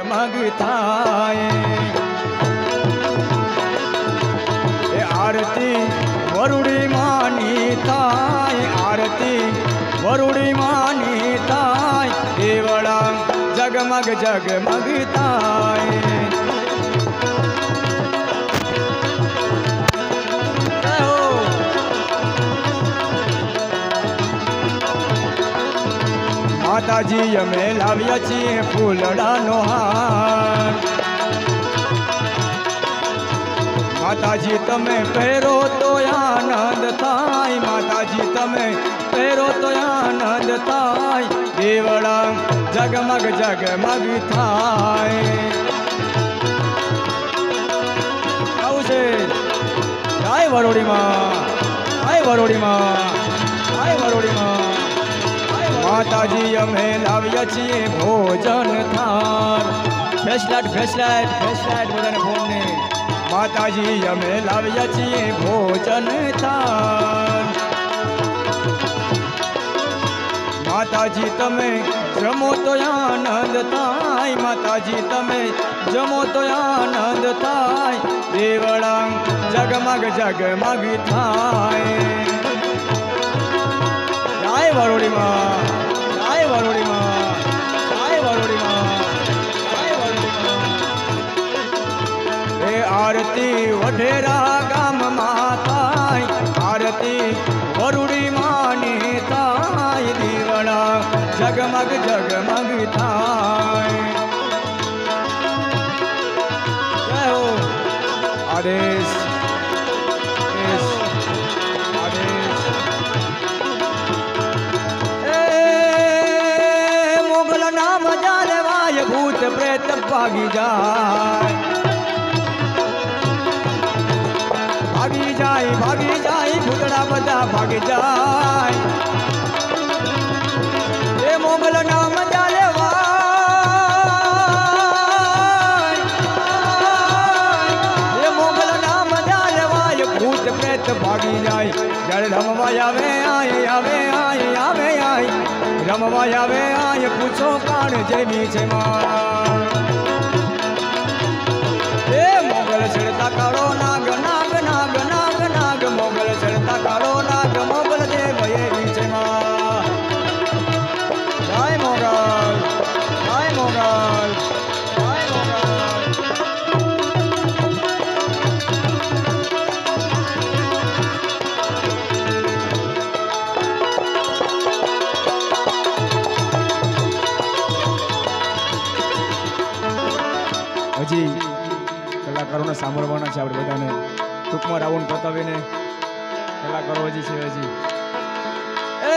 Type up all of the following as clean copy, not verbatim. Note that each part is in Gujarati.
જગમગ થાય એ આરતી વરુડી માની થાય આરતી વરુડી માની થાય દેવળા જગમગ જગમગ થાય માતાજી અમે લાવ્યા છીએ ફૂલડાનો હાર માતાજી તમે પહેરો તો આનંદ થાય માતાજી તમે પહેરો તો આનંદ થાય દેવળા જગમગ જગમગ થાય આવું છે જય વરોડીમાં જય વરોડીમાં જય વરોડીમાં માતાજી અમે લાવ્યા છીએ ભોજન થાર ફેસલાટ ફેસલાટ ફેસલાટ બધાને ફોનને માતાજી અમે લાવ્યા છીએ ભોજન થાર માતાજી તમે જમો તો આનંદ થાય માતાજી તમે જમો તો આનંદ થાય દેવળા જગમગ જગમગ થાય જય વરોડીમાં જય વરોડીમાં જય વરોડીમાં જય વરોડીમાં એ આરતી વઢેરા ગામમાં થાય આરતી વરુડી માની થાય દીવડા જગમગ જગમગ થાય જય હો આદેશ ભૂત પ્રેત ભાગી જાય ભાગી જાય ભાગી જાય ભૂતડા બધા ભાગી જાય એ મોગલ નામ ચાલે એ મોગલ નામ ચાલે ભૂત પ્રેત ભાગી જાય જ્યારે રમવા આવે આવે આવે આવે આવે રમવા આવે આય પૂછો કાણ જેવી છે એ મોગલ ચડતા કાળો નાગ નાગ નાગ નાગ નાગ મોગલ ચડતા કાળો નાગ મોગલ દેવ એવી છે જય મોગલ જય મોગલ જય મોગલ હજી કલાકારોને સાંભળવાના છે આપણે બધાને ટૂંકમાં રાઉન્ડ પતાવીને કલાકારો હજી છે હજી એ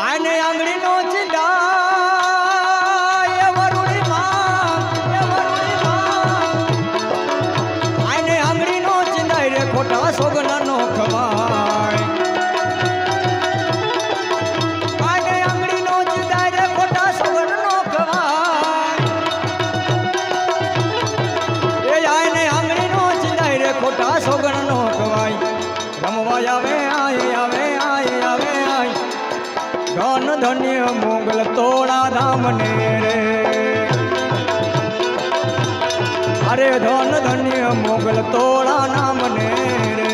આને આંગળીનો ચિંતા આને આંગળીનો ચિંદાય રે ખોટા સોગનાનો ખવાય ખોટા સોગણ નો કવાય રમવા આવે આય આવે આય આવે આય ધન ધન્ય મોગલ તોડા રામને રે અરે ધન ધન્ય મોગલ તોડા નામને રે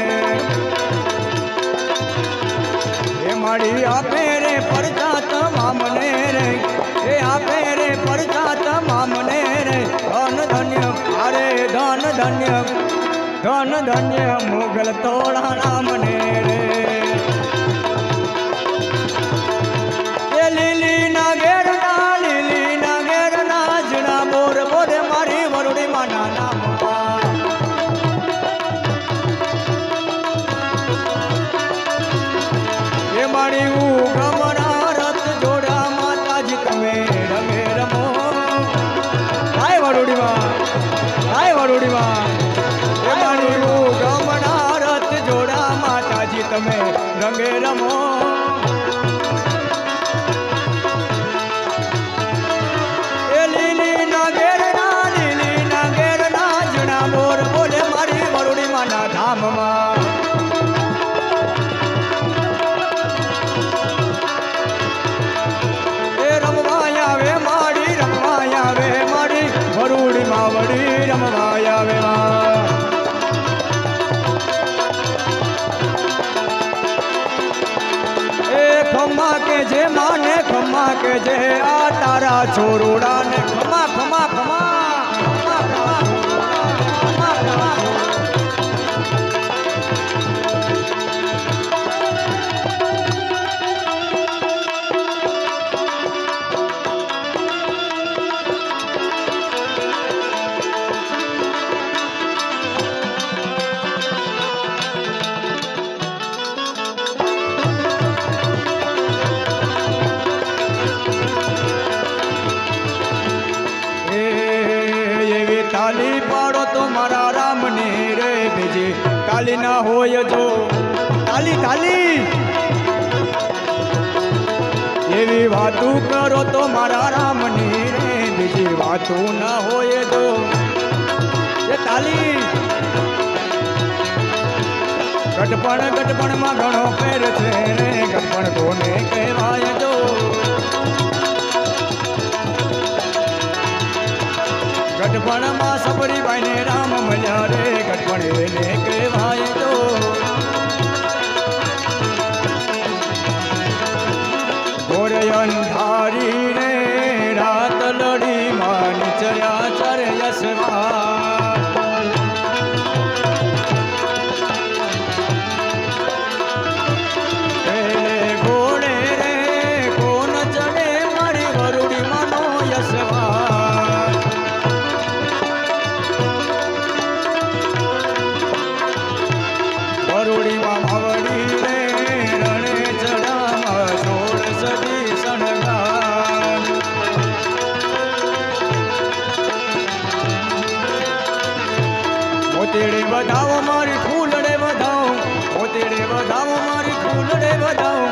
એ માડી આપે રે પરચા તમામને રે એ આપે રે પરચા તમામને રે ધન ધન્ય અરે ધન ધન્ય ધન ધન્ય મોગલ તોડા નામને રે એ લીલી ના ઘેર ના જણા બોર બોરે મારી વરુડી માના નામ એ મારી ગમણા રથ જોડા માતાજી તમે રમે રમો હાય વરુડીમાં હાય વરુડીમાં ગમણા રથ જોડા માતાજી તમે રંગે રમો એ લીલી ના ઘેર ના જણા બોર બોલે મારી વરુડી માના ધામમાં એ રમવા આવે માડી રમવા આવે જે માને ખમા કે જે આ તારા છોરુડાને ખમા ખમા ખમા ખમા ખમા ખમા તાલી પાડો તો મારા રામની રે બીજી તાલી ના હોય જો તાલી તાલી એવી વાતું કરો તો મારા રામની રે બીજી વાતું ના હોય જો એ તાલી ગટપણ માં ઘણો ફેર છે રે ગટપણ કોને કહેવાય જો ગઢપણ માં સબરીબાઈ ને રામ મળ્યા રે ગઢપણ એને કહેવાય તો ઘોર અંધારી ને રાત લડી માં ચર્યા ચર યશવા ઘોડે રે કોણ ચડે મારી વરુડી માનો યશવા વરુડીમાં માવડી રે રણે ચડામાં સોળ સદી શણગાર મોતીડે વધાવો મારી ફૂલડે વધાવો મોતીડે વધાવો મારી ફૂલડે વધાવો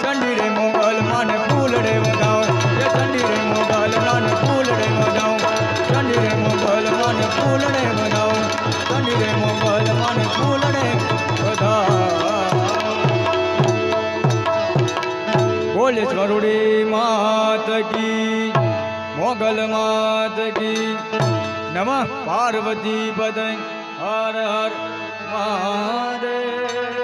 ચંડી રે મોગલ માને ફૂલડે વધાવો એ ચંડી રે મોગલ માને ફૂલડે વધાવો ચંડી રે મોગલ માને ફૂલડે વધાવો ચંડી રે મોગલ માને ફૂલડે બોલે વરુડી માત કી મોગલ માત કી નમઃ પાર્વતી પદય હર હર મહાદેવ।